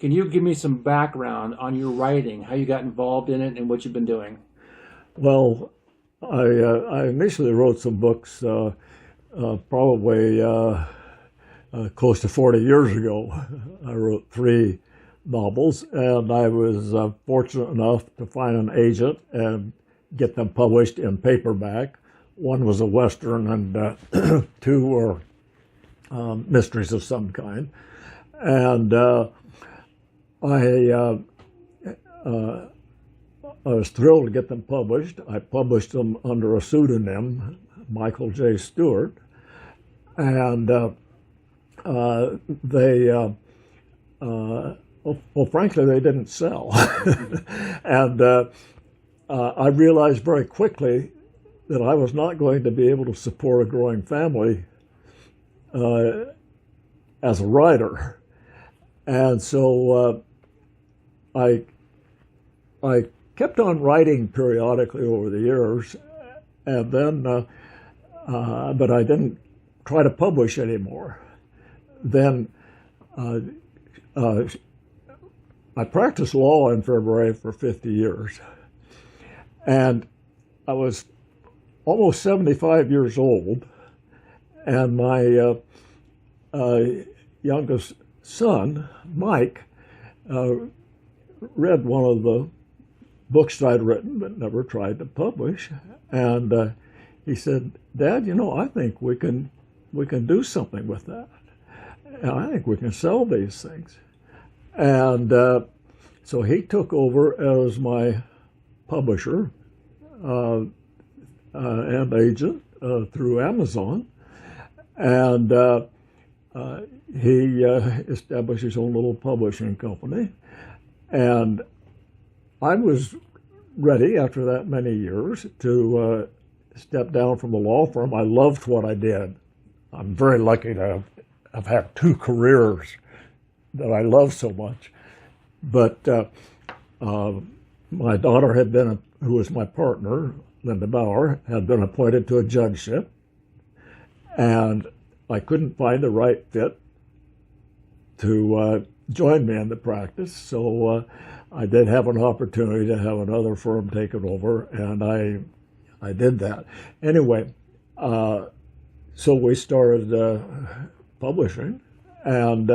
Can you give me some background on your writing, how you got involved in it, and what you've been doing? Well, I initially wrote some books probably close to 40 years ago. I wrote three novels, and I was fortunate enough to find an agent and get them published in paperback. One was a Western, and two were mysteries of some kind. And I was thrilled to get them published. I published them under a pseudonym, Michael J. Stewart, and well, frankly, they didn't sell. And I realized very quickly that I was not going to be able to support a growing family as a writer. And so I kept on writing periodically over the years, and then, but I didn't try to publish anymore. Then I practiced law in Fairbury for 50 years, and I was almost 75 years old, and my youngest son, Mike, read one of the books I'd written but never tried to publish, and he said, "Dad, I think we can do something with that. And I think we can sell these things." And so he took over as my publisher and agent through Amazon, and he established his own little publishing company. And I was ready after that many years to step down from the law firm. I loved what I did. I'm very lucky to have had two careers that I love so much. But my daughter who was my partner, Linda Bauer, had been appointed to a judgeship, and I couldn't find the right fit to join me in the practice. So I did have an opportunity to have another firm take it over, and I did that. Anyway, so we started publishing, and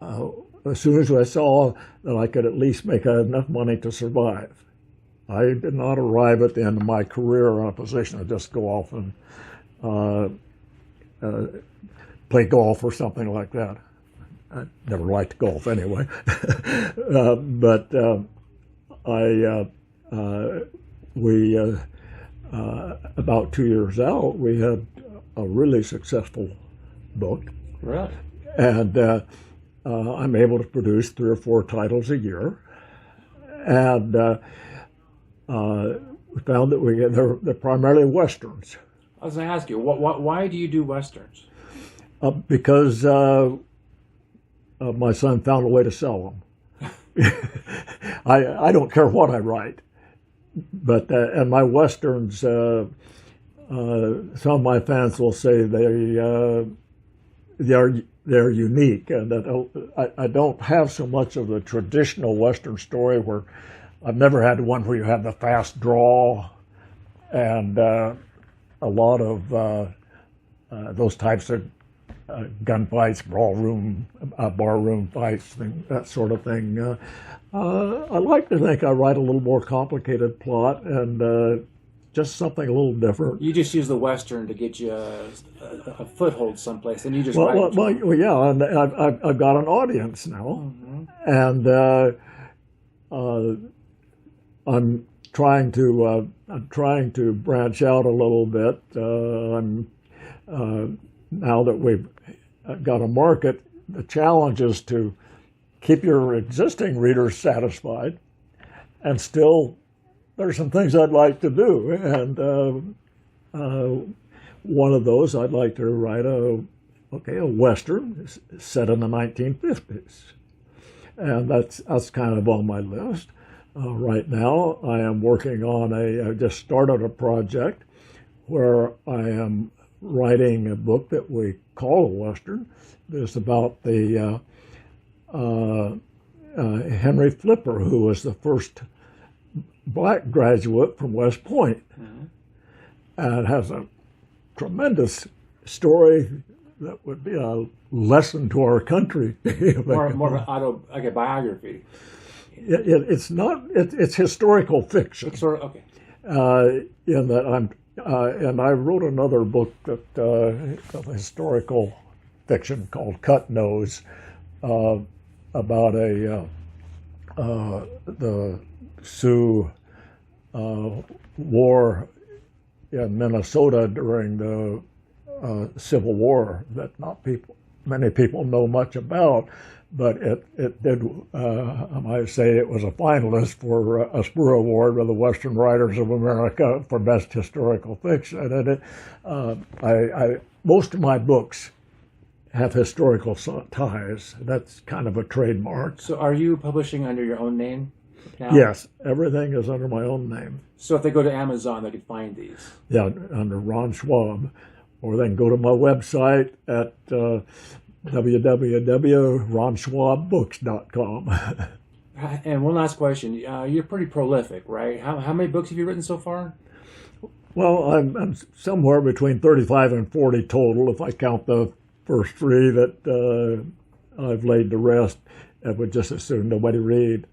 as soon as I saw that I could at least make enough money to survive, I did not arrive at the end of my career in a position to just go off and play golf or something like that. I never liked golf anyway. But about 2 years out, we had a really successful book. Right. And I'm able to produce 3 or 4 titles a year. And we found that they're primarily Westerns. I was going to ask you, why do you do Westerns? Because my son found a way to sell them. I don't care what I write, but and my Westerns, some of my fans will say they're unique, and that I don't have so much of the traditional Western story where I've never had one where you have the fast draw and a lot of those types of gunfights, barroom fights, that sort of thing. I like to think I write a little more complicated plot and just something a little different. You just use the Western to get you a foothold someplace, and you just well, yeah, and I've got an audience now, and I'm trying to branch out a little bit. Now that we've got a market, the challenge is to keep your existing readers satisfied, and still there's some things I'd like to do. And one of those, I'd like to write a Western set in the 1950s. And that's kind of on my list. Right now, I am working on I just started a project where I am writing a book that we call a Western. It's about the Henry Flipper, who was the first black graduate from West Point, and has a tremendous story that would be a lesson to our country. more of like a biography. It's not. It's historical fiction. Okay. In that and I wrote another book that of historical fiction called Cut Nose, about the Sioux war in Minnesota during the Civil War that many people know much about, but it did, I might say, it was a finalist for a Spur Award with the Western Writers of America for Best Historical Fiction. And most of my books have historical ties. That's kind of a trademark. So are you publishing under your own name now? Yes, everything is under my own name. So if they go to Amazon, they can find these? Yeah, under Ron Schwab. Or they can go to my website at www.ronschwabbooks.com. And one last question. You're pretty prolific, right? How many books have you written so far? Well, I'm somewhere between 35 and 40 total, if I count the first 3 that I've laid to rest. I would just as soon nobody read.